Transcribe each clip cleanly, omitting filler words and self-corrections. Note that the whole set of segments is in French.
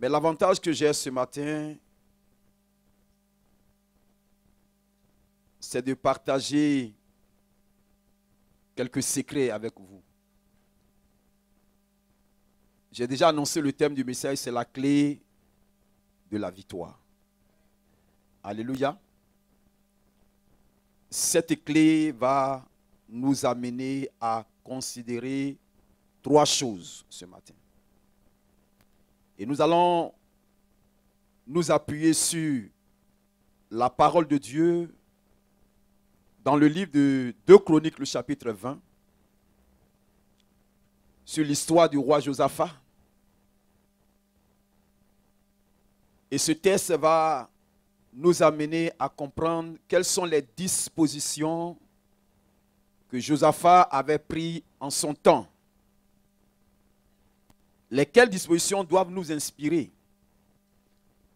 Mais l'avantage que j'ai ce matin, c'est de partager quelques secrets avec vous. J'ai déjà annoncé le thème du message, c'est la clé de la victoire. Alléluia. Cette clé va nous amener à considérer 3 choses ce matin. Et nous allons nous appuyer sur la parole de Dieu dans le livre de 2 Chroniques, le chapitre 20, sur l'histoire du roi Josaphat. Et ce texte va nous amener à comprendre quelles sont les dispositions que Josaphat avait prises en son temps. Lesquelles dispositions doivent nous inspirer,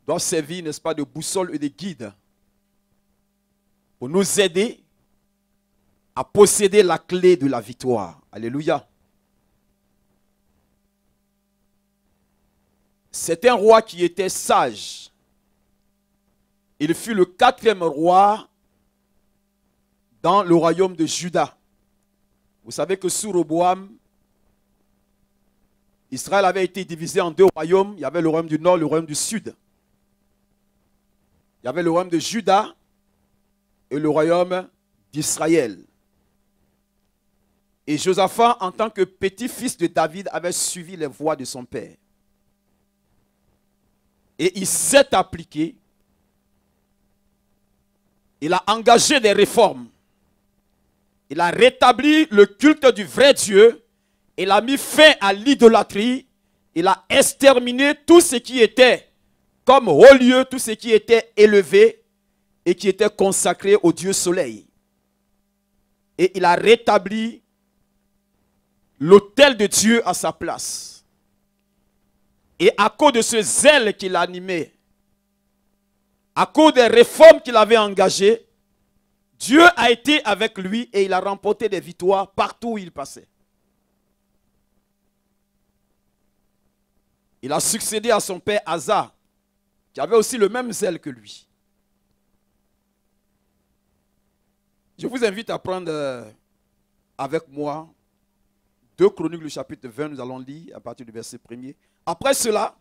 doivent servir, n'est-ce pas, de boussole et de guide pour nous aider à posséder la clé de la victoire. Alléluia. C'est un roi qui était sage. Il fut le 4e roi dans le royaume de Juda. Vous savez que sous Roboam, Israël avait été divisé en 2 royaumes. Il y avait le royaume du nord, le royaume du sud. Il y avait le royaume de Juda et le royaume d'Israël. Et Josaphat, en tant que petit-fils de David, avait suivi les voies de son père. Et il s'est appliqué. Il a engagé des réformes. Il a rétabli le culte du vrai Dieu. Il a mis fin à l'idolâtrie. Il a exterminé tout ce qui était comme haut lieu, tout ce qui était élevé et qui était consacré au Dieu soleil. Et il a rétabli l'autel de Dieu à sa place. Et à cause de ce zèle qu'il animait, à cause des réformes qu'il avait engagées, Dieu a été avec lui et il a remporté des victoires partout où il passait. Il a succédé à son père Asa, qui avait aussi le même zèle que lui. Je vous invite à prendre avec moi 2 Chroniques, le chapitre 20, nous allons lire à partir du verset 1er. Après cela,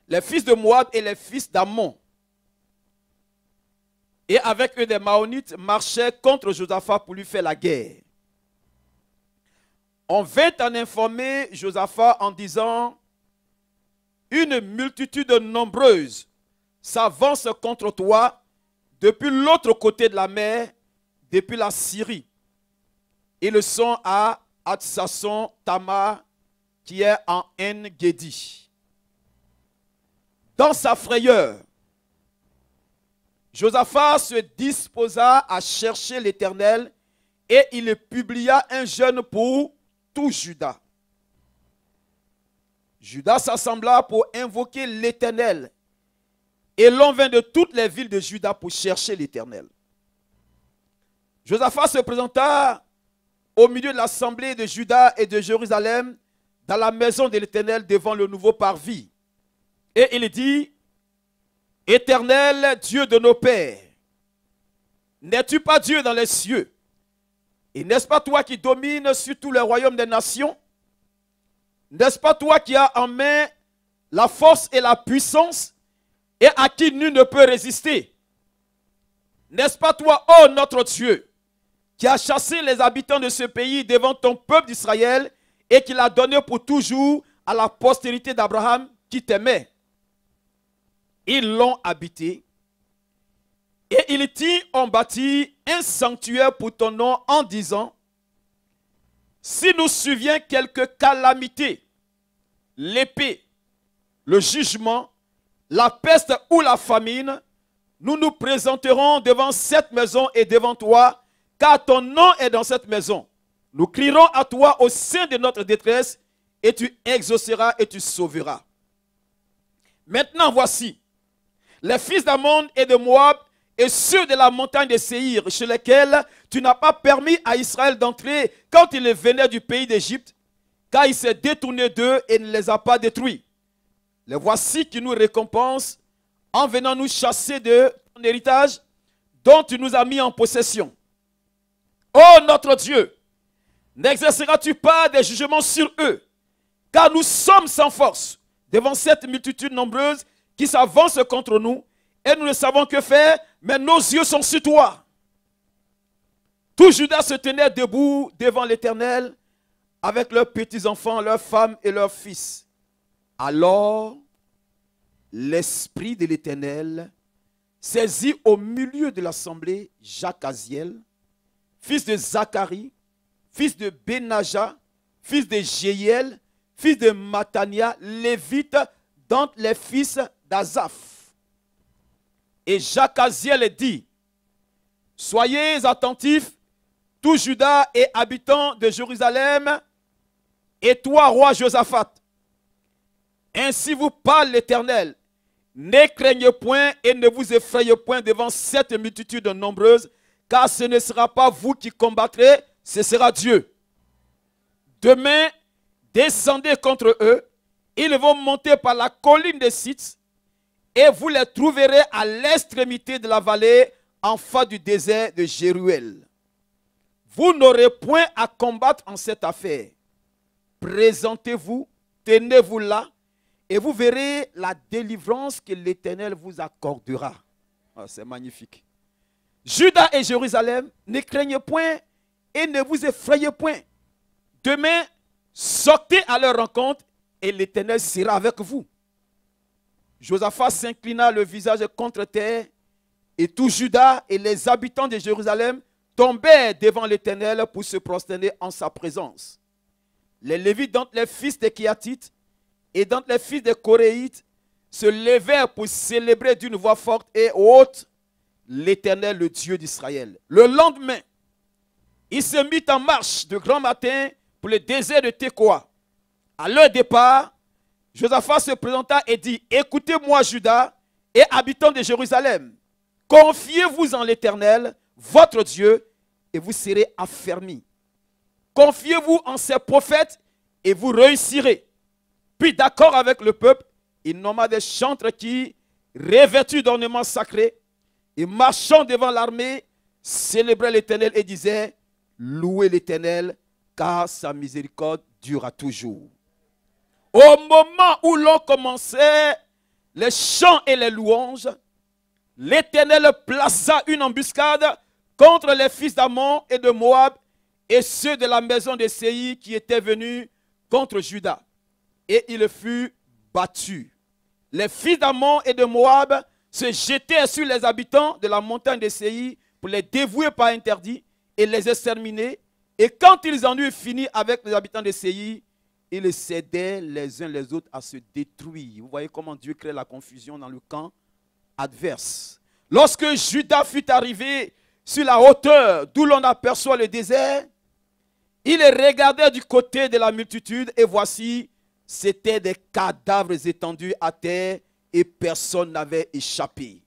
les fils de Moab et les fils d'Ammon, et avec eux des Maonites, marchaient contre Josaphat pour lui faire la guerre. On vint en informer Josaphat en disant: une multitude nombreuse s'avance contre toi depuis l'autre côté de la mer, depuis la Syrie. Ils sont à Hatsasson Tamar, qui est en En-Gedi. Dans sa frayeur, Josaphat se disposa à chercher l'Éternel et il publia un jeûne pour tout Juda. Juda s'assembla pour invoquer l'Éternel et l'on vint de toutes les villes de Juda pour chercher l'Éternel. Josaphat se présenta au milieu de l'assemblée de Juda et de Jérusalem dans la maison de l'Éternel devant le nouveau parvis. Et il dit: Éternel Dieu de nos pères, n'es-tu pas Dieu dans les cieux? Et n'est-ce pas toi qui domines sur tous les royaumes des nations? N'est-ce pas toi qui as en main la force et la puissance et à qui nul ne peut résister? N'est-ce pas toi, ô notre Dieu, qui as chassé les habitants de ce pays devant ton peuple d'Israël et qui l'a donné pour toujours à la postérité d'Abraham qui t'aimait? Ils l'ont habité et ils ont bâti un sanctuaire pour ton nom en disant: si nous survient quelque calamité, l'épée, le jugement, la peste ou la famine, nous nous présenterons devant cette maison et devant toi, car ton nom est dans cette maison. Nous crierons à toi au sein de notre détresse, et tu exauceras et tu sauveras. Maintenant voici, les fils d'Ammon et de Moab et ceux de la montagne de Séhir, chez lesquels tu n'as pas permis à Israël d'entrer quand il venait du pays d'Égypte, car il s'est détourné d'eux et ne les a pas détruits. les voici qui nous récompensent en venant nous chasser de ton héritage dont tu nous as mis en possession. Ô notre Dieu, n'exerceras-tu pas des jugements sur eux, car nous sommes sans force devant cette multitude nombreuse qui s'avance contre nous, et nous ne savons que faire, mais nos yeux sont sur toi. Tout Juda se tenait debout devant l'Éternel, avec leurs petits-enfants, leurs femmes et leurs fils. Alors, l'Esprit de l'Éternel saisit au milieu de l'assemblée Jacaziel, fils de Zacharie, fils de Benaja, fils de Jéiel, fils de Matania, lévite, d'entre les fils d'Azaph. Et Jacaziel dit, soyez attentifs, tout Juda et habitants de Jérusalem, et toi, roi Josaphat. Ainsi vous parle l'Éternel. Ne craignez point et ne vous effrayez point devant cette multitude nombreuse, car ce ne sera pas vous qui combattrez, ce sera Dieu. Demain, descendez contre eux, ils vont monter par la colline des Sites, et vous les trouverez à l'extrémité de la vallée, en face du désert de Jéruel. Vous n'aurez point à combattre en cette affaire. Présentez-vous, tenez-vous là, et vous verrez la délivrance que l'Éternel vous accordera. Oh, c'est magnifique. Juda et Jérusalem, ne craignez point et ne vous effrayez point. Demain, sortez à leur rencontre et l'Éternel sera avec vous. Josaphat s'inclina le visage contre terre, et tout Juda et les habitants de Jérusalem tombèrent devant l'Éternel pour se prosterner en sa présence. Les Lévites d'entre les fils des Kéatites et d'entre les fils des Coréites se levèrent pour célébrer d'une voix forte et haute l'Éternel, le Dieu d'Israël. Le lendemain, il se mit en marche de grand matin pour le désert de Tekoa. À leur départ, Josaphat se présenta et dit, écoutez-moi Juda et habitants de Jérusalem, confiez-vous en l'Éternel, votre Dieu, et vous serez affermis. Confiez-vous en ses prophètes et vous réussirez. Puis d'accord avec le peuple, il nomma des chantres qui, revêtus d'ornements sacrés, et marchant devant l'armée, célébraient l'Éternel et disaient, louez l'Éternel, car sa miséricorde durera toujours. Au moment où l'on commençait les chants et les louanges, l'Éternel plaça une embuscade contre les fils d'Ammon et de Moab et ceux de la maison de Séir qui étaient venus contre Juda. Et il fut battu. Les fils d'Ammon et de Moab se jetèrent sur les habitants de la montagne de Séir pour les dévouer par interdit et les exterminer. Et quand ils en eurent fini avec les habitants de Séir, ils s'aidaient les uns les autres à se détruire. Vous voyez comment Dieu crée la confusion dans le camp adverse. Lorsque Juda fut arrivé sur la hauteur d'où l'on aperçoit le désert, il regardait du côté de la multitude et voici, c'étaient des cadavres étendus à terre et personne n'avait échappé.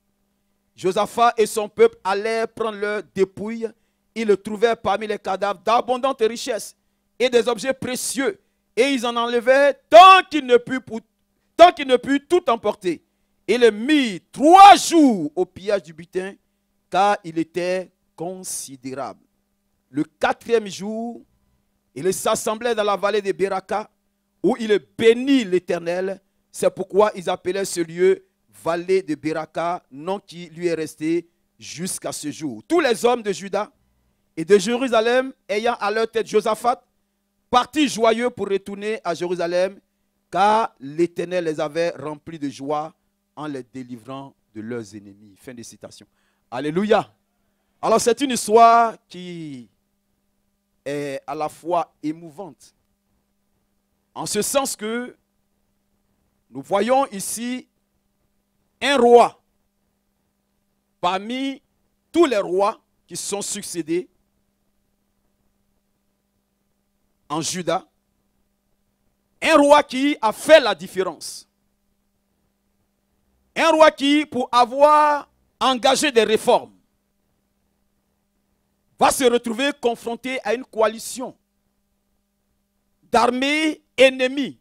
Josaphat et son peuple allèrent prendre leurs dépouilles. Ils trouvèrent parmi les cadavres d'abondantes richesses et des objets précieux. Et ils en enlevaient tant qu'ils ne purent tout emporter. Ils mirent 3 jours au pillage du butin, car il était considérable. Le 4e jour, il s'assemblait dans la vallée de Beraka, où il bénit l'Éternel. C'est pourquoi ils appelaient ce lieu vallée de Beraka, nom qui lui est resté jusqu'à ce jour. Tous les hommes de Juda et de Jérusalem, ayant à leur tête Josaphat, partis joyeux pour retourner à Jérusalem, car l'Éternel les avait remplis de joie en les délivrant de leurs ennemis. Fin de citation. Alléluia. Alors c'est une histoire qui est à la fois émouvante, en ce sens que nous voyons ici un roi parmi tous les rois qui sont succédés en Juda, un roi qui a fait la différence. Un roi qui, pour avoir engagé des réformes, va se retrouver confronté à une coalition d'armées ennemies.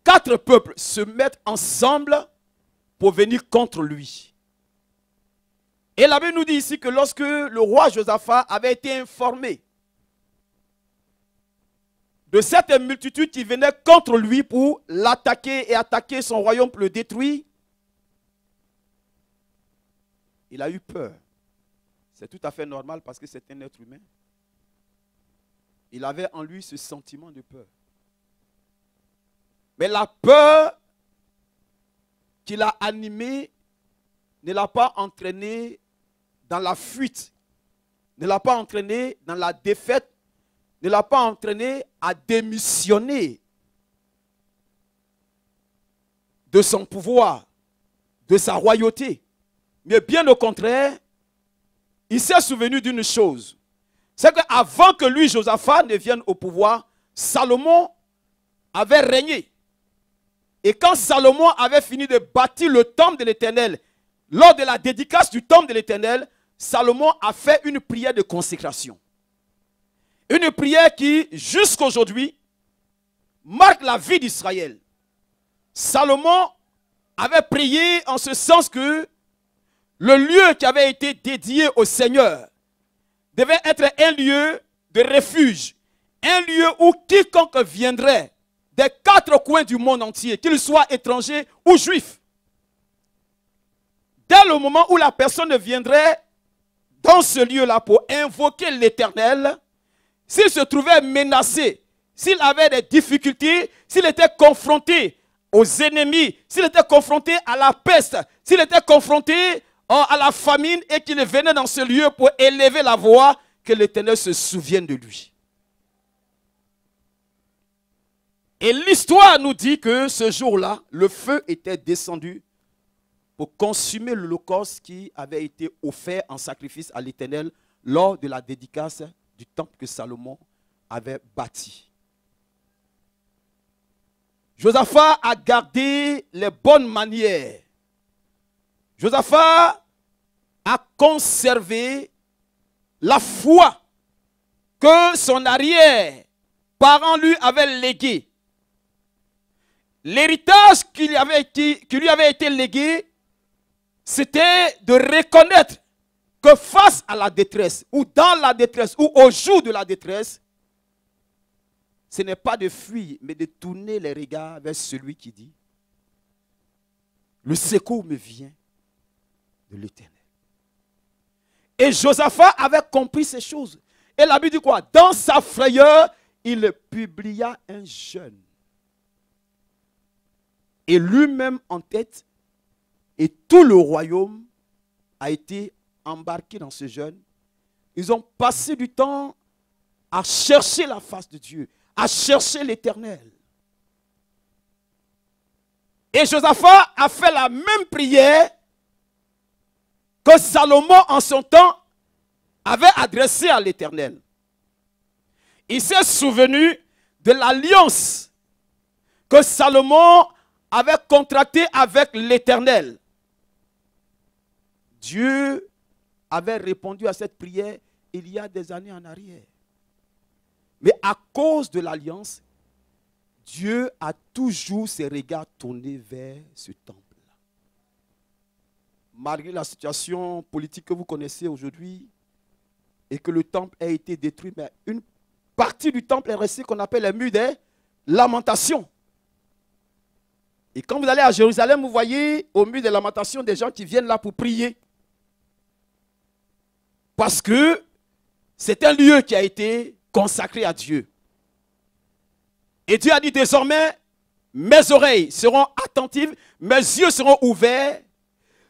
4 peuples se mettent ensemble pour venir contre lui. Et la Bible nous dit ici que lorsque le roi Josaphat avait été informé de cette multitude qui venait contre lui pour l'attaquer et attaquer son royaume pour le détruire, il a eu peur. C'est tout à fait normal parce que c'est un être humain. Il avait en lui ce sentiment de peur. Mais la peur qui l'a animé ne l'a pas entraîné dans la fuite, ne l'a pas entraîné dans la défaite, ne l'a pas entraîné à démissionner de son pouvoir, de sa royauté. Mais bien au contraire, il s'est souvenu d'une chose. C'est qu'avant que lui, Josaphat, ne vienne au pouvoir, Salomon avait régné. Et quand Salomon avait fini de bâtir le temple de l'Éternel, lors de la dédicace du temple de l'Éternel, Salomon a fait une prière de consécration. Une prière qui, jusqu'aujourd'hui, marque la vie d'Israël. Salomon avait prié en ce sens que le lieu qui avait été dédié au Seigneur devait être un lieu de refuge, un lieu où quiconque viendrait des 4 coins du monde entier, qu'il soit étranger ou juif, dès le moment où la personne viendrait dans ce lieu-là pour invoquer l'Éternel, s'il se trouvait menacé, s'il avait des difficultés, s'il était confronté aux ennemis, s'il était confronté à la peste, s'il était confronté à la famine et qu'il venait dans ce lieu pour élever la voix, que l'Éternel se souvienne de lui. Et l'histoire nous dit que ce jour-là, le feu était descendu pour consumer l'holocauste qui avait été offert en sacrifice à l'Éternel lors de la dédicace du temple que Salomon avait bâti. Josaphat a gardé les bonnes manières. Josaphat a conservé la foi que son arrière-parent lui avait légué. L'héritage qui lui avait été légué, c'était de reconnaître que face à la détresse, ou dans la détresse, ou au jour de la détresse, ce n'est pas de fuir, mais de tourner les regards vers celui qui dit, le secours me vient de l'Éternel. Et Josaphat avait compris ces choses. Et la Bible dit quoi? Dans sa frayeur, il publia un jeûne. Et lui-même en tête, et tout le royaume a été embarqué dans ce jeûne. Ils ont passé du temps à chercher la face de Dieu, à chercher l'Éternel. Et Josaphat a fait la même prière que Salomon en son temps avait adressée à l'Éternel. Il s'est souvenu de l'alliance que Salomon avait contractée avec l'Éternel. Dieu avait répondu à cette prière il y a des années en arrière. Mais à cause de l'alliance, Dieu a toujours ses regards tournés vers ce temple-là. Malgré la situation politique que vous connaissez aujourd'hui et que le temple a été détruit, mais une partie du temple est restée qu'on appelle les murs des lamentations. Et quand vous allez à Jérusalem, vous voyez au mur des lamentations des gens qui viennent là pour prier. Parce que c'est un lieu qui a été consacré à Dieu. Et Dieu a dit désormais, mes oreilles seront attentives, mes yeux seront ouverts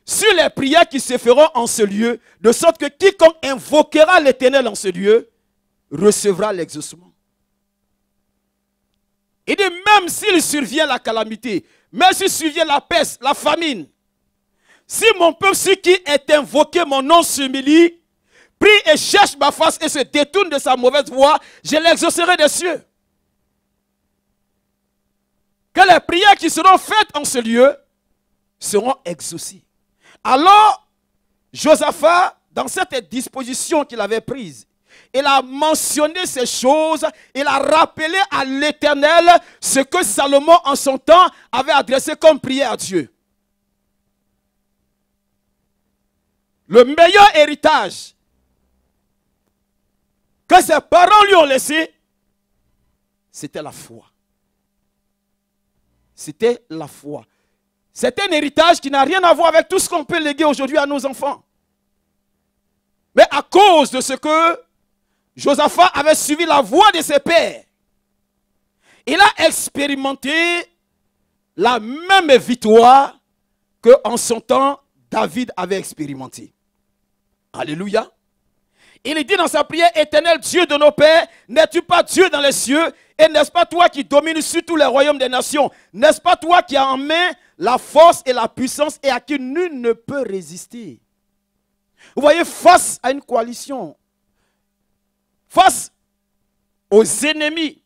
sur les prières qui se feront en ce lieu, de sorte que quiconque invoquera l'Éternel en ce lieu recevra l'exaucement. Il dit même s'il survient la calamité, même s'il survient la peste, la famine, si mon peuple, celui qui est invoqué, mon nom s'humilie, prie et cherche ma face et se détourne de sa mauvaise voie, je l'exaucerai des cieux. Que les prières qui seront faites en ce lieu seront exaucées. Alors, Josaphat, dans cette disposition qu'il avait prise, il a mentionné ces choses, il a rappelé à l'Éternel ce que Salomon en son temps avait adressé comme prière à Dieu. Le meilleur héritage que ses parents lui ont laissé, c'était la foi. C'était la foi. C'est un héritage qui n'a rien à voir avec tout ce qu'on peut léguer aujourd'hui à nos enfants. Mais à cause de ce que Josaphat avait suivi la voie de ses pères, il a expérimenté la même victoire qu'en son temps David avait expérimenté. Alléluia. Il dit dans sa prière, Éternel Dieu de nos pères, n'es-tu pas Dieu dans les cieux? Et n'est-ce pas toi qui domines sur tous les royaumes des nations? N'est-ce pas toi qui as en main la force et la puissance et à qui nul ne peut résister? Vous voyez, face à une coalition, face aux ennemis,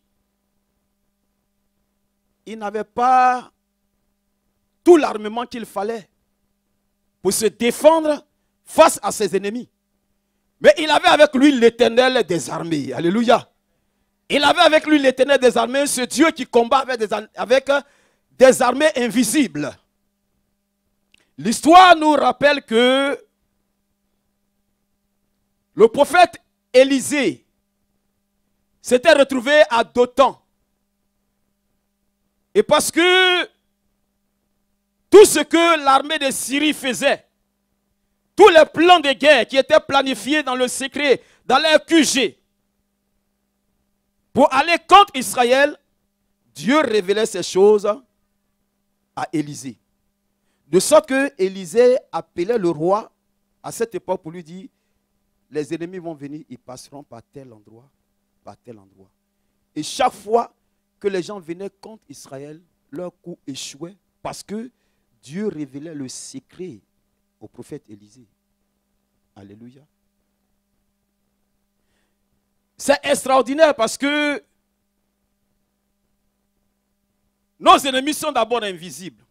il n'avait pas tout l'armement qu'il fallait pour se défendre face à ses ennemis. Mais il avait avec lui l'Éternel des armées. Alléluia. Il avait avec lui l'Éternel des armées, ce Dieu qui combat avec des armées invisibles. L'histoire nous rappelle que le prophète Élisée s'était retrouvé à Dothan. Et parce que tout ce que l'armée de Syrie faisait, tous les plans de guerre qui étaient planifiés dans le secret, dans leur QG, pour aller contre Israël, Dieu révélait ces choses à Élisée. De sorte que Élisée appelait le roi à cette époque pour lui dire, les ennemis vont venir, ils passeront par tel endroit, par tel endroit. Et chaque fois que les gens venaient contre Israël, leur coup échouait parce que Dieu révélait le secret au prophète Élisée. Alléluia. C'est extraordinaire parce que nos ennemis sont d'abord invisibles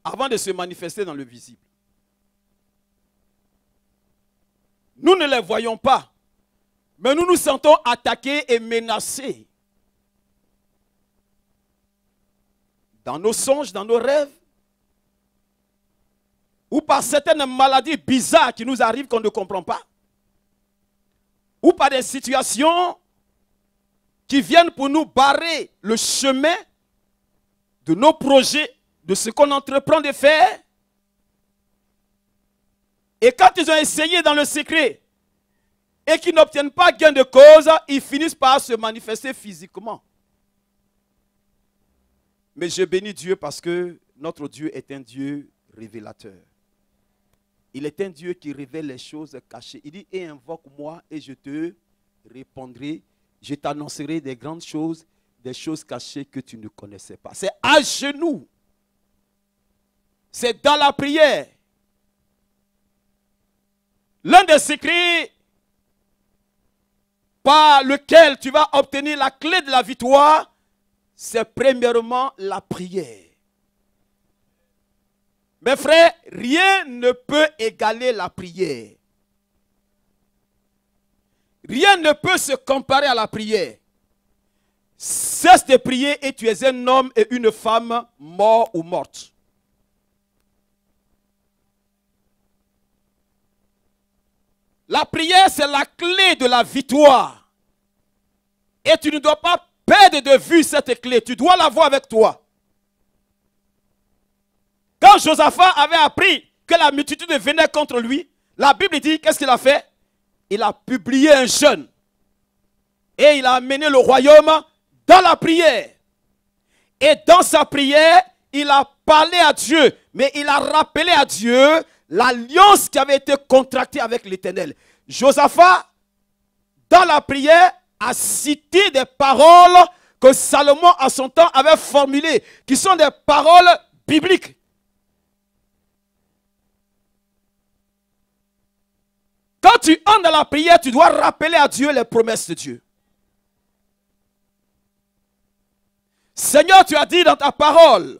avant de se manifester dans le visible. Nous ne les voyons pas, mais nous nous sentons attaqués et menacés. Dans nos songes, dans nos rêves, ou par certaines maladies bizarres qui nous arrivent qu'on ne comprend pas, ou par des situations qui viennent pour nous barrer le chemin de nos projets, de ce qu'on entreprend de faire. Et quand ils ont essayé dans le secret et qu'ils n'obtiennent pas gain de cause, ils finissent par se manifester physiquement. Mais je bénis Dieu parce que notre Dieu est un Dieu révélateur. Il est un Dieu qui révèle les choses cachées. Il dit, et invoque-moi et je te répondrai. Je t'annoncerai des grandes choses, des choses cachées que tu ne connaissais pas. C'est à genoux. C'est dans la prière. L'un des secrets par lequel tu vas obtenir la clé de la victoire, c'est premièrement la prière. Mes frères, rien ne peut égaler la prière. Rien ne peut se comparer à la prière. Cesse de prier et tu es un homme et une femme morts ou mortes. La prière, c'est la clé de la victoire. Et tu ne dois pas perdre de vue cette clé. Tu dois l'avoir avec toi. Quand Josaphat avait appris que la multitude venait contre lui, la Bible dit, qu'est-ce qu'il a fait? Il a publié un jeûne. Et il a amené le royaume dans la prière. Et dans sa prière, il a parlé à Dieu. Mais il a rappelé à Dieu l'alliance qui avait été contractée avec l'Éternel. Josaphat, dans la prière, a cité des paroles que Salomon, à son temps, avait formulées, qui sont des paroles bibliques. Quand tu entres dans la prière, tu dois rappeler à Dieu les promesses de Dieu. Seigneur, tu as dit dans ta parole,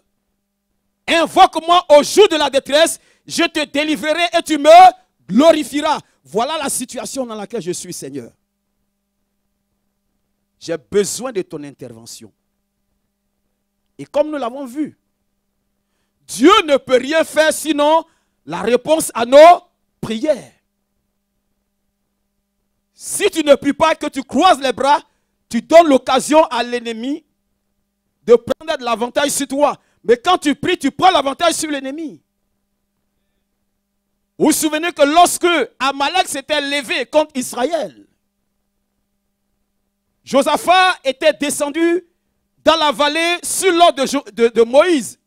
invoque-moi au jour de la détresse, je te délivrerai et tu me glorifieras. Voilà la situation dans laquelle je suis, Seigneur. j'ai besoin de ton intervention. Et comme nous l'avons vu, Dieu ne peut rien faire sinon la réponse à nos prières. Si tu ne pries pas, que tu croises les bras, tu donnes l'occasion à l'ennemi de prendre de l'avantage sur toi. Mais quand tu pries, tu prends l'avantage sur l'ennemi. Vous vous souvenez que lorsque Amalek s'était levé contre Israël, Josaphat était descendu dans la vallée sur l'ordre de Moïse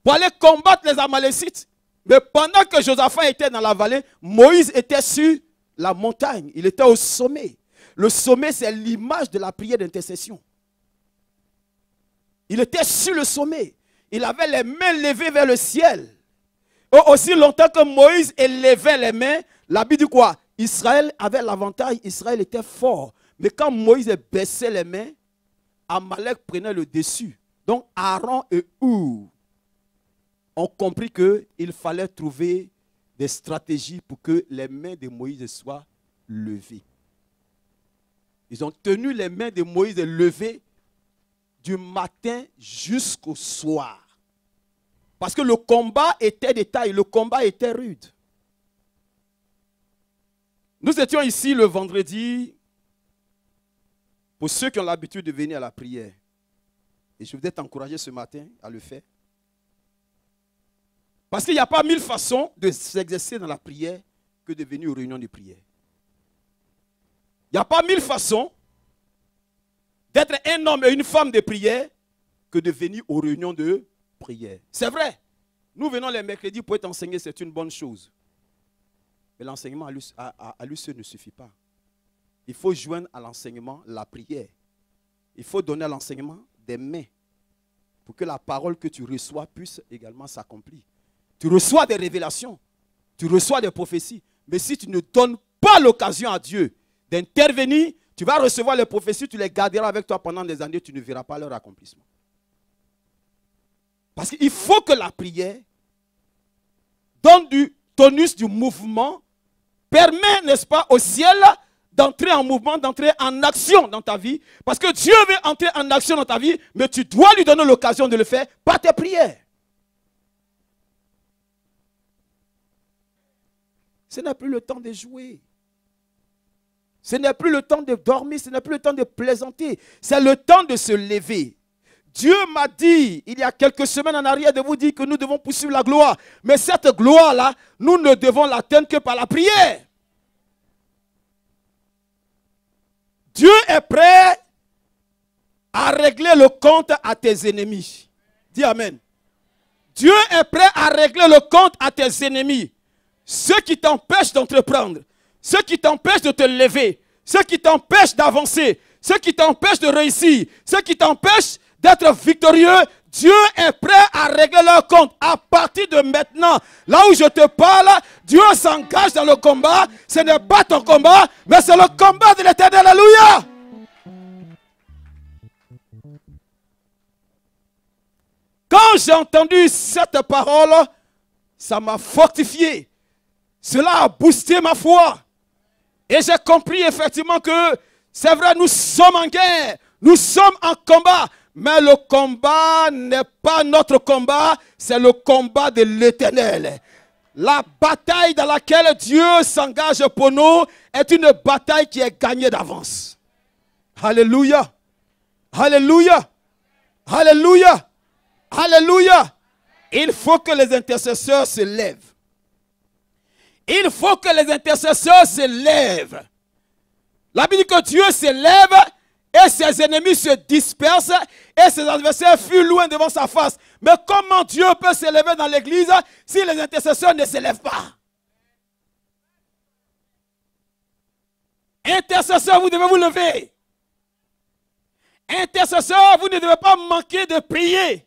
pour aller combattre les Amalécites. Mais pendant que Josaphat était dans la vallée, Moïse était sur la montagne. Il était au sommet. Le sommet, c'est l'image de la prière d'intercession. Il était sur le sommet. Il avait les mains levées vers le ciel. Et aussi longtemps que Moïse élevait les mains, la Bible dit quoi? Israël avait l'avantage, Israël était fort. Mais quand Moïse baissait les mains, Amalek prenait le dessus. Donc Aaron et Hur ont compris qu'il fallait trouver des stratégies pour que les mains de Moïse soient levées. Ils ont tenu les mains de Moïse levées du matin jusqu'au soir. Parce que le combat était de taille, le combat était rude. Nous étions ici le vendredi, pour ceux qui ont l'habitude de venir à la prière. Et je voudrais t'encourager ce matin à le faire. Parce qu'il n'y a pas 1000 façons de s'exercer dans la prière que de venir aux réunions de prière. Il n'y a pas 1000 façons d'être un homme et une femme de prière que de venir aux réunions de prière. C'est vrai. Nous venons les mercredis pour être enseignés, c'est une bonne chose. Mais l'enseignement à lui seul ne suffit pas. Il faut joindre à l'enseignement la prière. Il faut donner à l'enseignement des mains pour que la parole que tu reçois puisse également s'accomplir. Tu reçois des révélations, tu reçois des prophéties. Mais si tu ne donnes pas l'occasion à Dieu d'intervenir, tu vas recevoir les prophéties, tu les garderas avec toi pendant des années, tu ne verras pas leur accomplissement. Parce qu'il faut que la prière donne du tonus, du mouvement, permet, n'est-ce pas, au ciel d'entrer en mouvement, d'entrer en action dans ta vie. Parce que Dieu veut entrer en action dans ta vie, mais tu dois lui donner l'occasion de le faire par tes prières. Ce n'est plus le temps de jouer. Ce n'est plus le temps de dormir, ce n'est plus le temps de plaisanter. C'est le temps de se lever. Dieu m'a dit, il y a quelques semaines en arrière, de vous dire que nous devons poursuivre la gloire. Mais cette gloire-là, nous ne devons l'atteindre que par la prière. Dieu est prêt à régler le compte à tes ennemis. Dis Amen. Dieu est prêt à régler le compte à tes ennemis. Ceux qui t'empêchent d'entreprendre, ceux qui t'empêchent de te lever, ceux qui t'empêchent d'avancer, ceux qui t'empêchent de réussir, ceux qui t'empêchent d'être victorieux, Dieu est prêt à régler leur compte. À partir de maintenant, là où je te parle, Dieu s'engage dans le combat. Ce n'est pas ton combat, mais c'est le combat de l'Éternel. Alléluia. Quand j'ai entendu cette parole, ça m'a fortifié. Cela a boosté ma foi. Et j'ai compris effectivement que c'est vrai, nous sommes en guerre, nous sommes en combat. Mais le combat n'est pas notre combat, c'est le combat de l'Éternel. La bataille dans laquelle Dieu s'engage pour nous est une bataille qui est gagnée d'avance. Alléluia. Alléluia. Alléluia. Alléluia. Il faut que les intercesseurs se lèvent. Il faut que les intercesseurs se lèvent. La Bible dit que Dieu se lève et ses ennemis se dispersent et ses adversaires fuient loin devant sa face. Mais comment Dieu peut se lever dans l'église si les intercesseurs ne se lèvent pas? Intercesseurs, vous devez vous lever. Intercesseurs, vous ne devez pas manquer de prier.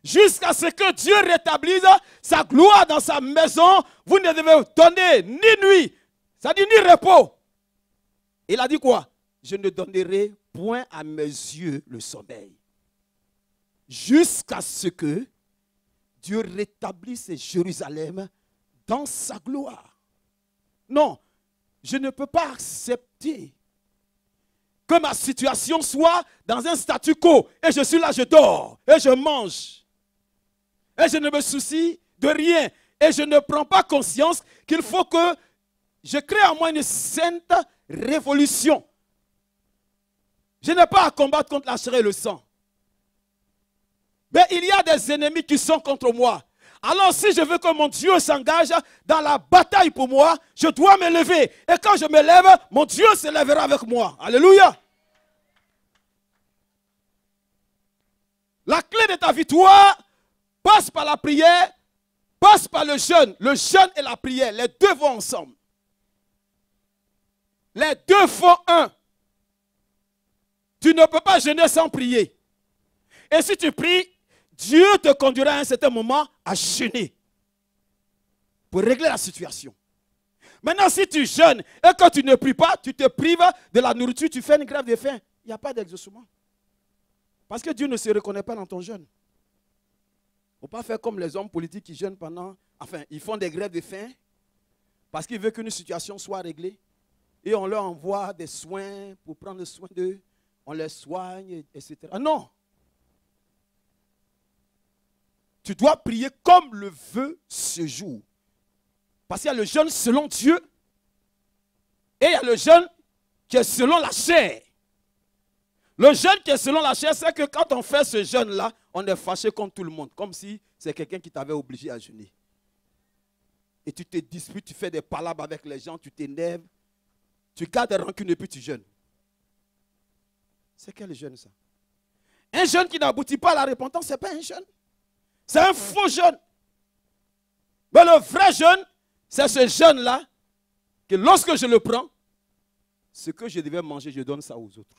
Jusqu'à ce que Dieu rétablisse sa gloire dans sa maison, vous ne devez donner ni nuit, ça dit ni repos. Il a dit quoi? Je ne donnerai point à mes yeux le sommeil. Jusqu'à ce que Dieu rétablisse Jérusalem dans sa gloire. Non, je ne peux pas accepter que ma situation soit dans un statu quo. Et je suis là, je dors, et je mange. Et je ne me soucie de rien. Et je ne prends pas conscience qu'il faut que je crée en moi une sainte révolution. Je n'ai pas à combattre contre la chair et le sang. Mais il y a des ennemis qui sont contre moi. Alors si je veux que mon Dieu s'engage dans la bataille pour moi, je dois me lever. Et quand je me lève, mon Dieu se lèvera avec moi. Alléluia. La clé de ta victoire passe par la prière, passe par le jeûne. Le jeûne et la prière, les deux vont ensemble. Les deux font un. Tu ne peux pas jeûner sans prier. Et si tu pries, Dieu te conduira à un certain moment à jeûner pour régler la situation. Maintenant, si tu jeûnes et que tu ne pries pas, tu te prives de la nourriture, tu fais une grève de faim. Il n'y a pas d'exaucement. Parce que Dieu ne se reconnaît pas dans ton jeûne. Il ne faut pas faire comme les hommes politiques qui jeûnent pendant... Enfin, ils font des grèves de faim parce qu'ils veulent qu'une situation soit réglée. Et on leur envoie des soins pour prendre soin d'eux. On les soigne, etc. Non. Tu dois prier comme le veut ce jour. Parce qu'il y a le jeûne selon Dieu. Et il y a le jeûne qui est selon la chair. Le jeûne qui est selon la chair, c'est que quand on fait ce jeûne-là, on est fâché contre tout le monde. Comme si c'est quelqu'un qui t'avait obligé à jeûner. Et tu te disputes, tu fais des palabres avec les gens, tu t'énerves. Tu gardes des rancunes et puis tu jeûnes. C'est quel jeûne ça? Un jeûne qui n'aboutit pas à la repentance, ce n'est pas un jeûne. C'est un faux jeûne. Mais le vrai jeûne, c'est ce jeûne-là, que lorsque je le prends, ce que je devais manger, je donne ça aux autres.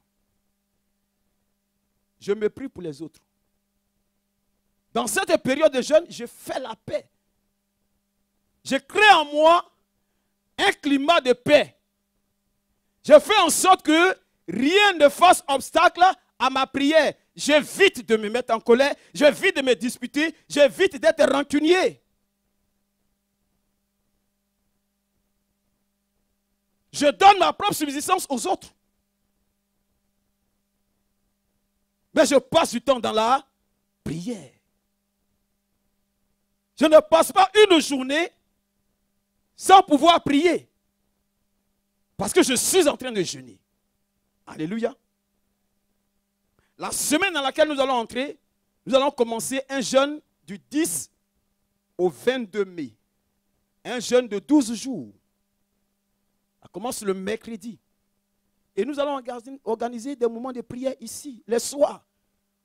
Je me prie pour les autres. Dans cette période de jeûne, je fais la paix. Je crée en moi un climat de paix. Je fais en sorte que rien ne fasse obstacle à ma prière. J'évite de me mettre en colère, j'évite de me disputer, j'évite d'être rancunier. Je donne ma propre subsistance aux autres. Mais je passe du temps dans la prière. Je ne passe pas une journée sans pouvoir prier. Parce que je suis en train de jeûner. Alléluia. La semaine dans laquelle nous allons entrer, nous allons commencer un jeûne du 10 au 22 mai. Un jeûne de 12 jours. Ça commence le mercredi. Et nous allons organiser des moments de prière ici, les soirs.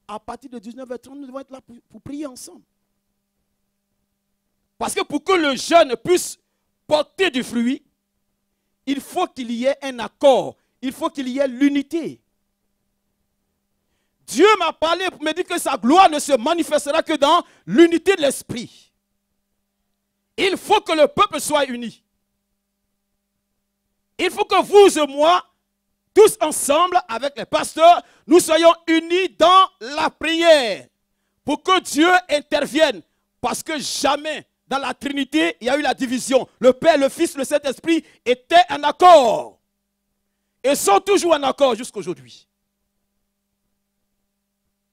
À partir de 19h30, nous devons être là pour prier ensemble. Parce que pour que le jeûne puisse porter du fruit, il faut qu'il y ait un accord. Il faut qu'il y ait l'unité. Dieu m'a parlé pour me dire que sa gloire ne se manifestera que dans l'unité de l'esprit. Il faut que le peuple soit uni. Il faut que vous et moi, tous ensemble, avec les pasteurs, nous soyons unis dans la prière pour que Dieu intervienne. Parce que jamais dans la Trinité, il y a eu la division. Le Père, le Fils, le Saint-Esprit étaient en accord. Et sont toujours en accord jusqu'à aujourd'hui.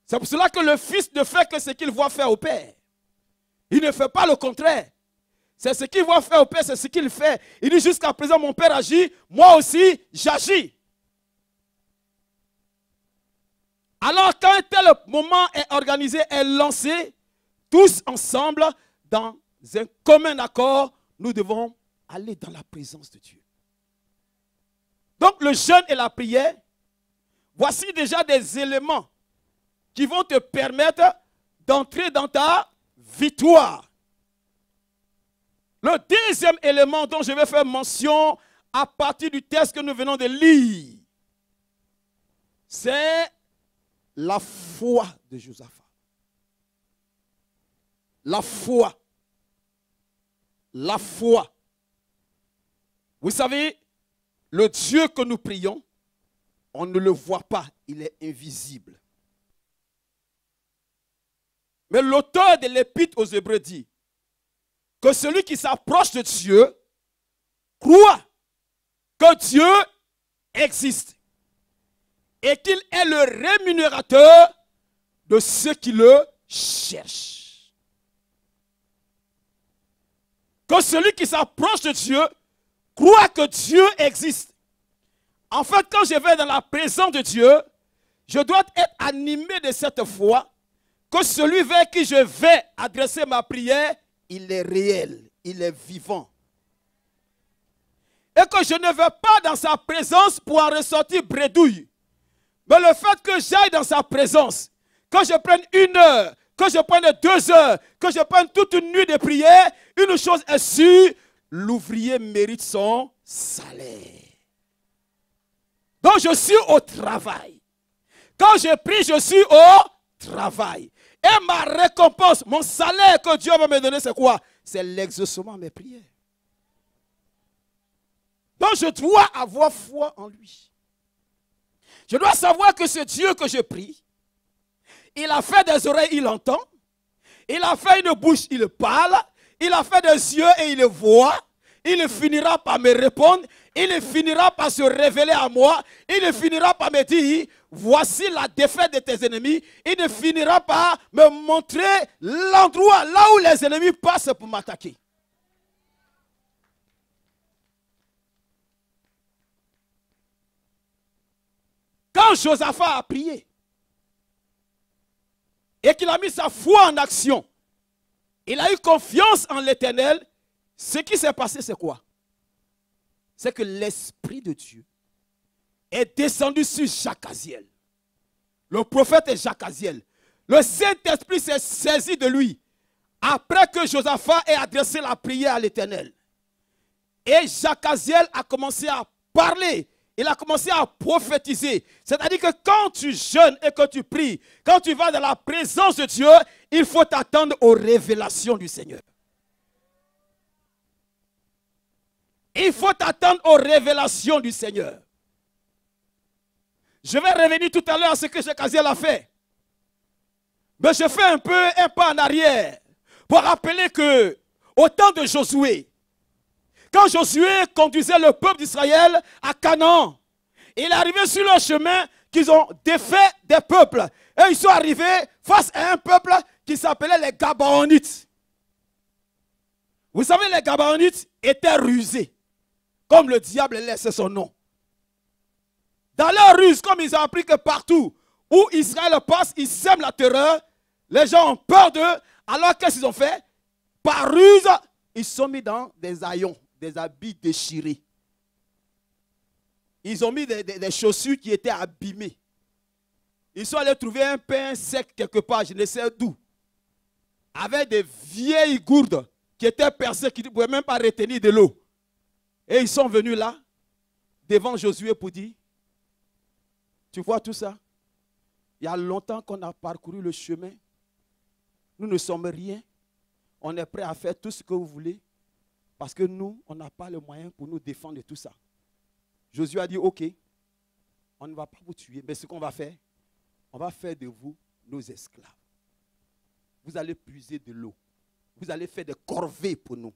C'est pour cela que le Fils ne fait que ce qu'il voit faire au Père. Il ne fait pas le contraire. C'est ce qu'il voit faire au Père, c'est ce qu'il fait. Il dit jusqu'à présent, mon Père agit, moi aussi, j'agis. Alors, quand un tel moment est organisé, est lancé, tous ensemble, dans un commun accord, nous devons aller dans la présence de Dieu. Donc, le jeûne et la prière, voici déjà des éléments qui vont te permettre d'entrer dans ta victoire. Le deuxième élément dont je vais faire mention à partir du texte que nous venons de lire, c'est la foi de Josaphat. La foi. La foi. Vous savez, le Dieu que nous prions, on ne le voit pas, il est invisible. Mais l'auteur de l'Épître aux Hébreux dit que celui qui s'approche de Dieu croit que Dieu existe et qu'il est le rémunérateur de ceux qui le cherchent. Que celui qui s'approche de Dieu croit que Dieu existe. En fait, quand je vais dans la présence de Dieu, je dois être animé de cette foi que celui vers qui je vais adresser ma prière, il est réel, il est vivant. Et que je ne vais pas dans sa présence pour en ressortir bredouille. Mais le fait que j'aille dans sa présence, que je prenne 1 heure, que je prenne 2 heures, que je prenne toute une nuit de prière, une chose est sûre, l'ouvrier mérite son salaire. Donc je suis au travail. Quand je prie, je suis au travail. Et ma récompense, mon salaire que Dieu va me donner, c'est quoi? C'est l'exaucement de mes prières. Donc je dois avoir foi en lui. Je dois savoir que ce Dieu que je prie, il a fait des oreilles, il entend. Il a fait une bouche, il parle. Il a fait des yeux et il voit. Il finira par me répondre. Il finira par se révéler à moi. Il finira par me dire, voici la défaite de tes ennemis. Il finira par me montrer l'endroit là où les ennemis passent pour m'attaquer. Quand Josaphat a prié et qu'il a mis sa foi en action, il a eu confiance en l'Éternel, ce qui s'est passé, c'est quoi? C'est que l'Esprit de Dieu est descendu sur Jacaziel. Le prophète Jacaziel. Le Saint-Esprit s'est saisi de lui après que Josaphat ait adressé la prière à l'Éternel. Et Jacaziel a commencé à parler. Il a commencé à prophétiser. C'est-à-dire que quand tu jeûnes et que tu pries, quand tu vas dans la présence de Dieu, il faut t'attendre aux révélations du Seigneur. Il faut t'attendre aux révélations du Seigneur. Je vais revenir tout à l'heure à ce que Jacaziel a fait. Mais je fais un pas en arrière pour rappeler que au temps de Josué, quand Josué conduisait le peuple d'Israël à Canaan, il est arrivé sur leur chemin qu'ils ont défait des peuples. Et ils sont arrivés face à un peuple qui s'appelait les Gabaonites. Vous savez, les Gabaonites étaient rusés, comme le diable laisse son nom. Dans leur ruse, comme ils ont appris que partout où Israël passe, ils sèment la terreur, les gens ont peur d'eux, alors qu'est-ce qu'ils ont fait? Par ruse, ils sont mis dans des haillons, des habits déchirés. Ils ont mis des chaussures qui étaient abîmées. Ils sont allés trouver un pain sec quelque part, je ne sais d'où, avec des vieilles gourdes qui étaient percées, qui ne pouvaient même pas retenir de l'eau. Et ils sont venus là, devant Josué pour dire, tu vois tout ça? Il y a longtemps qu'on a parcouru le chemin. Nous ne sommes rien. On est prêt à faire tout ce que vous voulez. Parce que nous, on n'a pas le moyen pour nous défendre de tout ça. Josué a dit, ok, on ne va pas vous tuer. Mais ce qu'on va faire, on va faire de vous nos esclaves. Vous allez puiser de l'eau. Vous allez faire des corvées pour nous.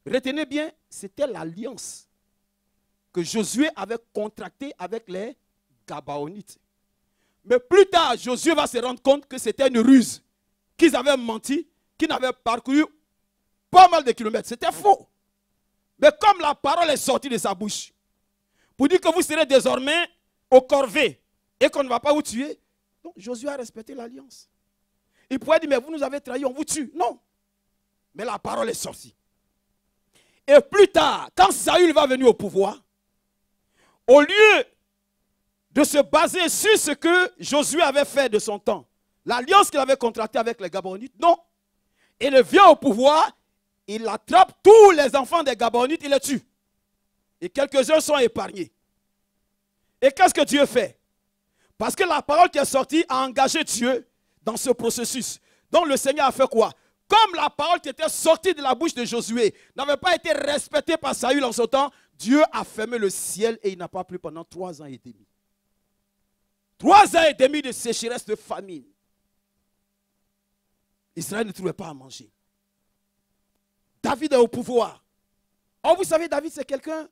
Retenez bien, c'était l'alliance que Josué avait contractée avec les Gabaonites. Mais plus tard, Josué va se rendre compte que c'était une ruse, qu'ils avaient menti, qu'ils n'avaient parcouru pas mal de kilomètres. C'était faux. Mais comme la parole est sortie de sa bouche, pour dire que vous serez désormais au corvée et qu'on ne va pas vous tuer, donc Josué a respecté l'alliance. Il pourrait dire, mais vous nous avez trahi, on vous tue. Non. Mais la parole est sortie. Et plus tard, quand Saül va venir au pouvoir, au lieu de se baser sur ce que Josué avait fait de son temps, l'alliance qu'il avait contractée avec les Gabaonites, non. Il vient au pouvoir, il attrape tous les enfants des Gabaonites, il les tue. Et quelques-uns sont épargnés. Et qu'est-ce que Dieu fait? Parce que la parole qui est sortie a engagé Dieu dans ce processus. Donc le Seigneur a fait quoi? Comme la parole qui était sortie de la bouche de Josué n'avait pas été respectée par Saül en son temps, Dieu a fermé le ciel et il n'a pas plu pendant 3 ans et demi. 3 ans et demi de sécheresse, de famine. Israël ne trouvait pas à manger. David est au pouvoir. Oh, vous savez, David, c'est quelqu'un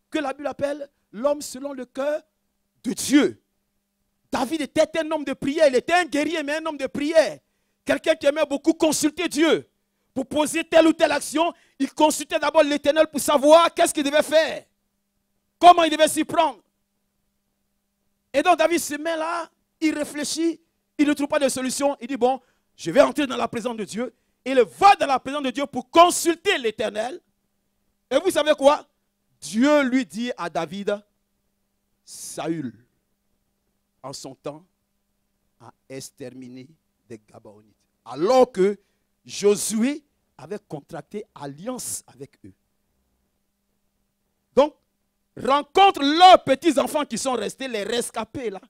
que la Bible appelle l'homme selon le cœur de Dieu. David était un homme de prière, il était un guerrier, mais un homme de prière. Quelqu'un qui aimait beaucoup consulter Dieu. Pour poser telle ou telle action, il consultait d'abord l'Éternel pour savoir qu'est-ce qu'il devait faire. Comment il devait s'y prendre. Et donc David se met là, il réfléchit, il ne trouve pas de solution. Il dit, bon, je vais entrer dans la présence de Dieu. Il va dans la présence de Dieu pour consulter l'Éternel. Et vous savez quoi? Dieu lui dit à David, Saül, en son temps, a exterminé des Gabaonites. Alors que Josué avait contracté alliance avec eux. Donc, rencontre leurs petits-enfants qui sont restés, les rescapés là,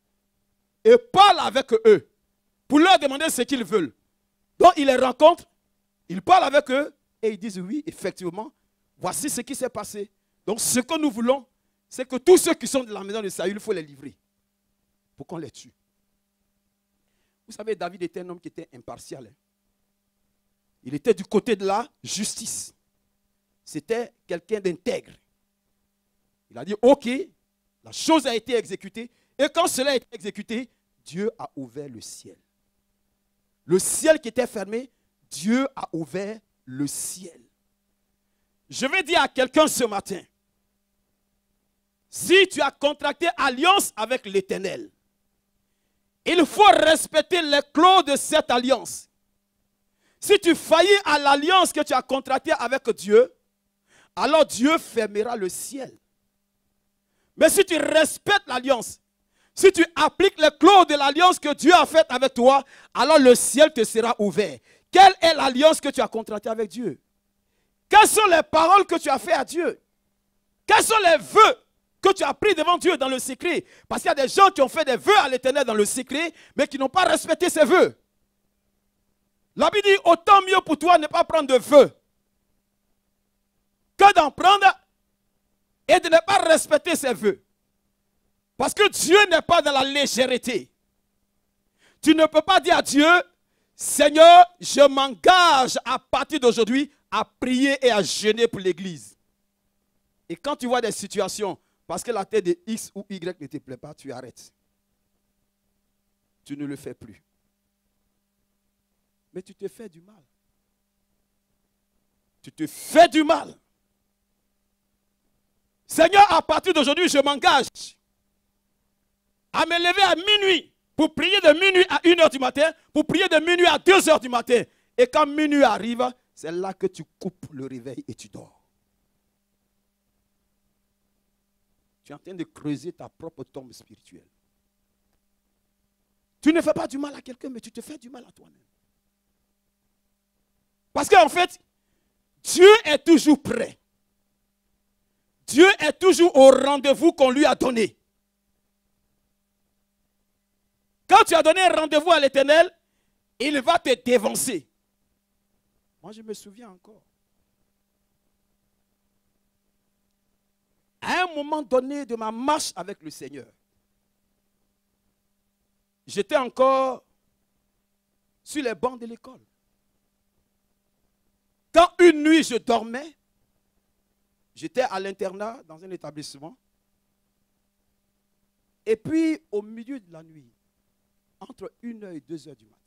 et parle avec eux pour leur demander ce qu'ils veulent. Donc, il les rencontre, il parle avec eux et ils disent oui, effectivement, voici ce qui s'est passé. Donc, ce que nous voulons, c'est que tous ceux qui sont de la maison de Saül, il faut les livrer pour qu'on les tue. Vous savez, David était un homme qui était impartial. Il était du côté de la justice. C'était quelqu'un d'intègre. Il a dit, ok, la chose a été exécutée. Et quand cela a été exécuté, Dieu a ouvert le ciel. Le ciel qui était fermé, Dieu a ouvert le ciel. Je vais dire à quelqu'un ce matin, si tu as contracté alliance avec l'Éternel, il faut respecter les clauses de cette alliance. Si tu faillis à l'alliance que tu as contractée avec Dieu, alors Dieu fermera le ciel. Mais si tu respectes l'alliance, si tu appliques les clauses de l'alliance que Dieu a faite avec toi, alors le ciel te sera ouvert. Quelle est l'alliance que tu as contractée avec Dieu? Quelles sont les paroles que tu as faites à Dieu? Quels sont les vœux que tu as pris devant Dieu dans le secret? Parce qu'il y a des gens qui ont fait des vœux à l'Éternel dans le secret, mais qui n'ont pas respecté ces vœux. La Bible dit, autant mieux pour toi ne pas prendre de vœux que d'en prendre et de ne pas respecter ses vœux. Parce que Dieu n'est pas dans la légèreté. Tu ne peux pas dire à Dieu, Seigneur, je m'engage à partir d'aujourd'hui à prier et à jeûner pour l'église. Et quand tu vois des situations, parce que la tête de X ou Y ne te plaît pas, tu arrêtes. Tu ne le fais plus. Mais tu te fais du mal. Tu te fais du mal. Seigneur, à partir d'aujourd'hui, je m'engage à me lever à minuit pour prier de minuit à 1h du matin, pour prier de minuit à 2h du matin. Et quand minuit arrive, c'est là que tu coupes le réveil et tu dors. Tu es en train de creuser ta propre tombe spirituelle. Tu ne fais pas du mal à quelqu'un, mais tu te fais du mal à toi-même. Parce qu'en fait, Dieu est toujours prêt. Dieu est toujours au rendez-vous qu'on lui a donné. Quand tu as donné un rendez-vous à l'Éternel, il va te dévancer. Moi, je me souviens encore. À un moment donné de ma marche avec le Seigneur, j'étais encore sur les bancs de l'école. Quand une nuit je dormais, j'étais à l'internat dans un établissement. Et puis, au milieu de la nuit, entre 1h et 2h du matin,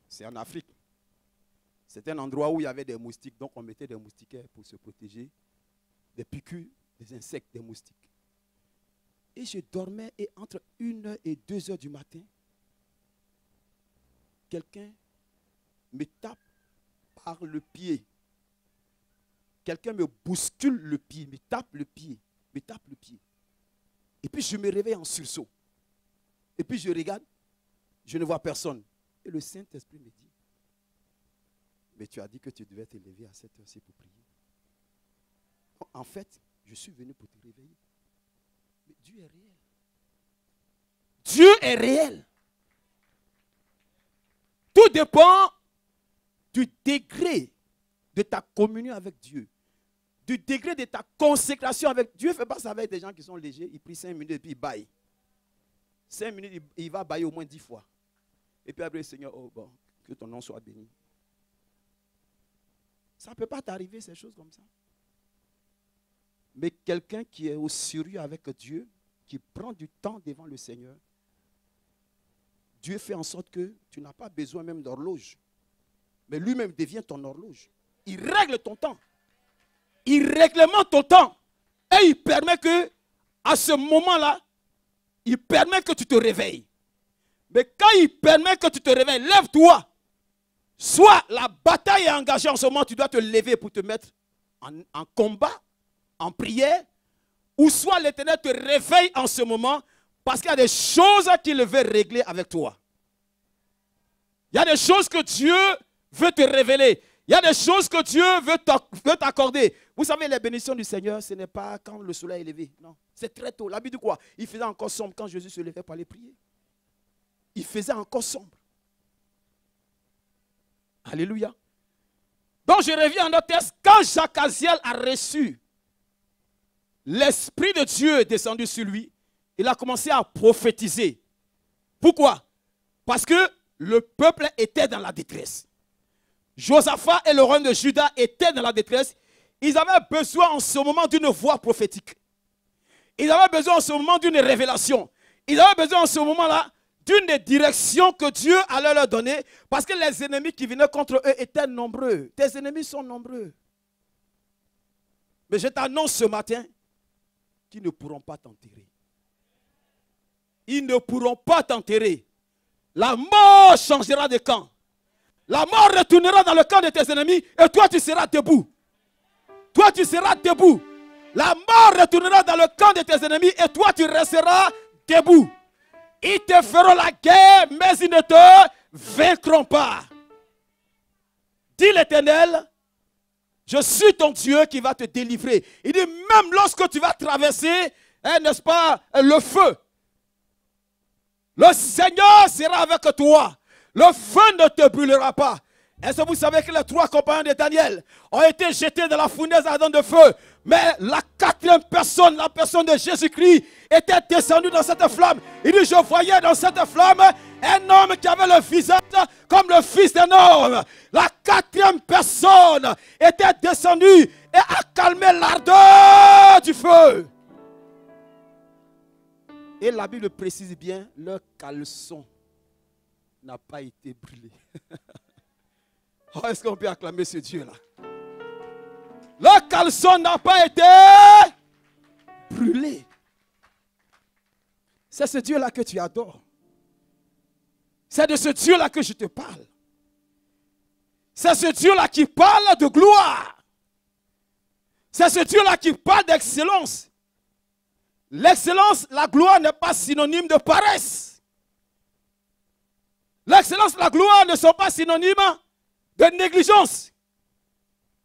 c'est en Afrique. C'était un endroit où il y avait des moustiques, donc on mettait des moustiquaires pour se protéger des piqûres, des insectes, des moustiques. Et je dormais et entre 1h et 2h du matin, quelqu'un me tape par le pied. Quelqu'un me bouscule le pied, me tape le pied, me tape le pied. Et puis je me réveille en sursaut. Et puis je regarde, je ne vois personne. Et le Saint-Esprit me dit, mais tu as dit que tu devais te lever à cette heure-ci pour prier. En fait, je suis venu pour te réveiller. Mais Dieu est réel. Dieu est réel. Tout dépend du degré de ta communion avec Dieu. Du degré de ta consécration avec Dieu. Ne fait pas ça avec des gens qui sont légers. Ils prient 5 minutes et puis ils baillent. 5 minutes, il va bailler au moins 10 fois. Et puis après, Seigneur, oh bon, que ton nom soit béni. Ça ne peut pas t'arriver, ces choses comme ça. Mais quelqu'un qui est au sérieux avec Dieu, qui prend du temps devant le Seigneur, Dieu fait en sorte que tu n'as pas besoin même d'horloge. Mais lui-même devient ton horloge. Il règle ton temps. Il réglemente ton temps. Et il permet que, à ce moment-là, il permet que tu te réveilles. Mais quand il permet que tu te réveilles, lève-toi. Soit la bataille est engagée en ce moment, tu dois te lever pour te mettre en combat, en prière. Ou soit l'Éternel te réveille en ce moment parce qu'il y a des choses qu'il veut régler avec toi. Il y a des choses que Dieu veut te révéler. Il y a des choses que Dieu veut t'accorder. Vous savez, les bénédictions du Seigneur, ce n'est pas quand le soleil est levé. Non, c'est très tôt. La Bible dit quoi? Il faisait encore sombre quand Jésus se levait pour aller prier. Il faisait encore sombre. Alléluia. Donc je reviens à notre texte. Quand Jacaziel a reçu l'Esprit de Dieu descendu sur lui, il a commencé à prophétiser. Pourquoi? Parce que le peuple était dans la détresse. Josaphat et le roi de Juda étaient dans la détresse. Ils avaient besoin en ce moment d'une voix prophétique. Ils avaient besoin en ce moment d'une révélation. Ils avaient besoin en ce moment-là d'une direction que Dieu allait leur donner, parce que les ennemis qui venaient contre eux étaient nombreux. Tes ennemis sont nombreux. Mais je t'annonce ce matin qu'ils ne pourront pas t'enterrer. Ils ne pourront pas t'enterrer. La mort changera de camp. La mort retournera dans le camp de tes ennemis et toi tu seras debout. Toi tu seras debout. La mort retournera dans le camp de tes ennemis et toi tu resteras debout. Ils te feront la guerre, mais ils ne te vaincront pas. Dit l'Éternel, je suis ton Dieu qui va te délivrer. Il dit, même lorsque tu vas traverser, n'est-ce pas, le feu, le Seigneur sera avec toi. Le feu ne te brûlera pas. Est-ce que vous savez que les 3 compagnons de Daniel ont été jetés dans la fournaise ardente de feu? Mais la 4e personne, la personne de Jésus-Christ, était descendue dans cette flamme. Il dit, je voyais dans cette flamme un homme qui avait le visage comme le fils d'un homme. La 4e personne était descendue et a calmé l'ardeur du feu. Et la Bible précise bien, leur caleçon n'a pas été brûlé. Oh, est-ce qu'on peut acclamer ce Dieu-là? Le caleçon n'a pas été brûlé. C'est ce Dieu-là que tu adores. C'est de ce Dieu-là que je te parle. C'est ce Dieu-là qui parle de gloire. C'est ce Dieu-là qui parle d'excellence. L'excellence, la gloire n'est pas synonyme de paresse. L'excellence, la gloire ne sont pas synonymes de négligence.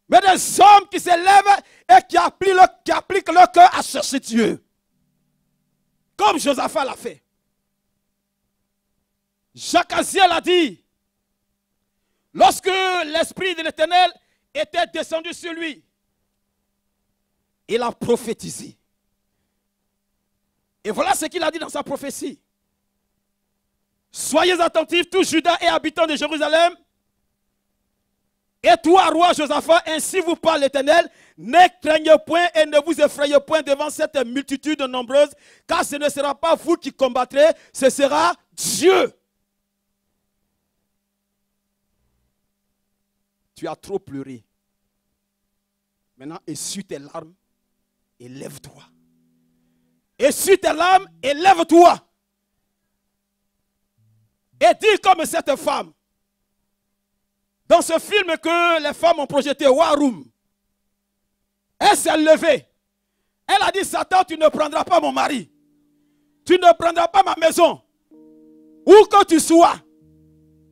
Mais des hommes qui s'élèvent et qui appliquent leur cœur à chercher Dieu. Comme Josaphat l'a fait. Jacaziel a dit, lorsque l'Esprit de l'Éternel était descendu sur lui, il a prophétisé. Et voilà ce qu'il a dit dans sa prophétie. Soyez attentifs, tous Judas et habitants de Jérusalem. Et toi, roi Josaphat, ainsi vous parle l'Éternel, ne craignez point et ne vous effrayez point devant cette multitude nombreuse, car ce ne sera pas vous qui combattrez, ce sera Dieu. Tu as trop pleuré. Maintenant, essuie tes larmes et lève-toi. Essuie tes larmes et lève-toi. Et dis comme cette femme. Dans ce film que les femmes ont projeté, War Room, elle s'est levée. Elle a dit, Satan, tu ne prendras pas mon mari. Tu ne prendras pas ma maison. Où que tu sois.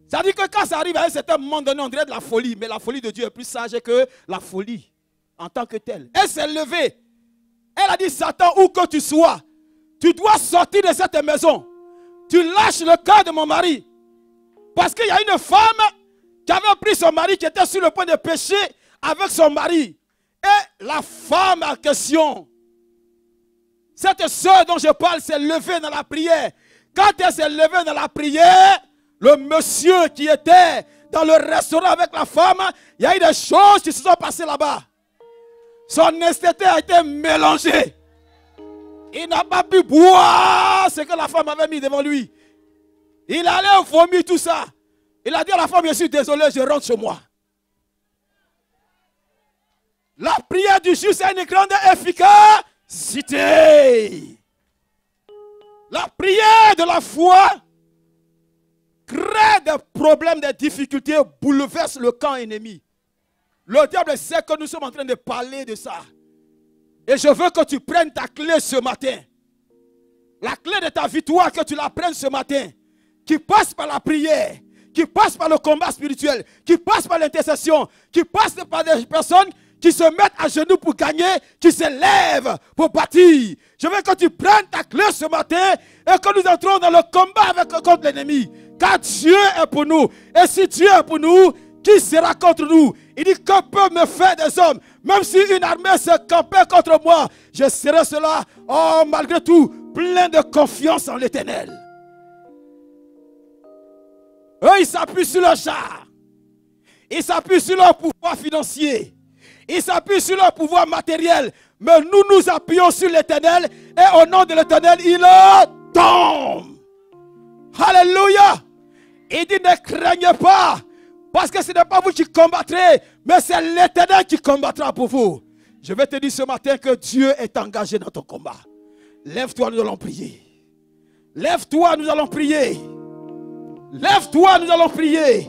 Ça dit que quand ça arrive à un certain moment donné, on dirait de la folie. Mais la folie de Dieu est plus sage que la folie en tant que telle. Elle s'est levée. Elle a dit, Satan, où que tu sois, tu dois sortir de cette maison. Tu lâches le cœur de mon mari. Parce qu'il y a une femme qui avait pris son mari, qui était sur le point de pécher avec son mari. Et la femme en question, cette soeur dont je parle, s'est levée dans la prière. Quand elle s'est levée dans la prière, le monsieur qui était dans le restaurant avec la femme, il y a eu des choses qui se sont passées là-bas. Son esthétique a été mélangée. Il n'a pas pu boire ce que la femme avait mis devant lui. Il allait vomir tout ça. Il a dit à la femme, je suis désolé, je rentre chez moi. La prière du juste a une grande efficacité. La prière de la foi crée des problèmes, des difficultés, bouleverse le camp ennemi. Le diable sait que nous sommes en train de parler de ça. Et je veux que tu prennes ta clé ce matin. La clé de ta victoire, que tu la prennes ce matin. Qui passe par la prière, qui passe par le combat spirituel, qui passe par l'intercession, qui passe par des personnes qui se mettent à genoux pour gagner, qui se lèvent pour bâtir. Je veux que tu prennes ta clé ce matin et que nous entrons dans le combat contre l'ennemi. Car Dieu est pour nous. Et si Dieu est pour nous, qui sera contre nous? Il dit, que peut me faire des hommes? Même si une armée se campait contre moi, je serai cela, oh, malgré tout, plein de confiance en l'Éternel. Eux, ils s'appuient sur leur char. Ils s'appuient sur leur pouvoir financier. Ils s'appuient sur leur pouvoir matériel. Mais nous nous appuyons sur l'Éternel. Et au nom de l'Éternel, il tombe. Alléluia. Il dit, ne craignez pas. Parce que ce n'est pas vous qui combattrez. Mais c'est l'Éternel qui combattra pour vous. Je vais te dire ce matin que Dieu est engagé dans ton combat. Lève-toi, nous allons prier. Lève-toi, nous allons prier. Lève-toi, nous allons prier.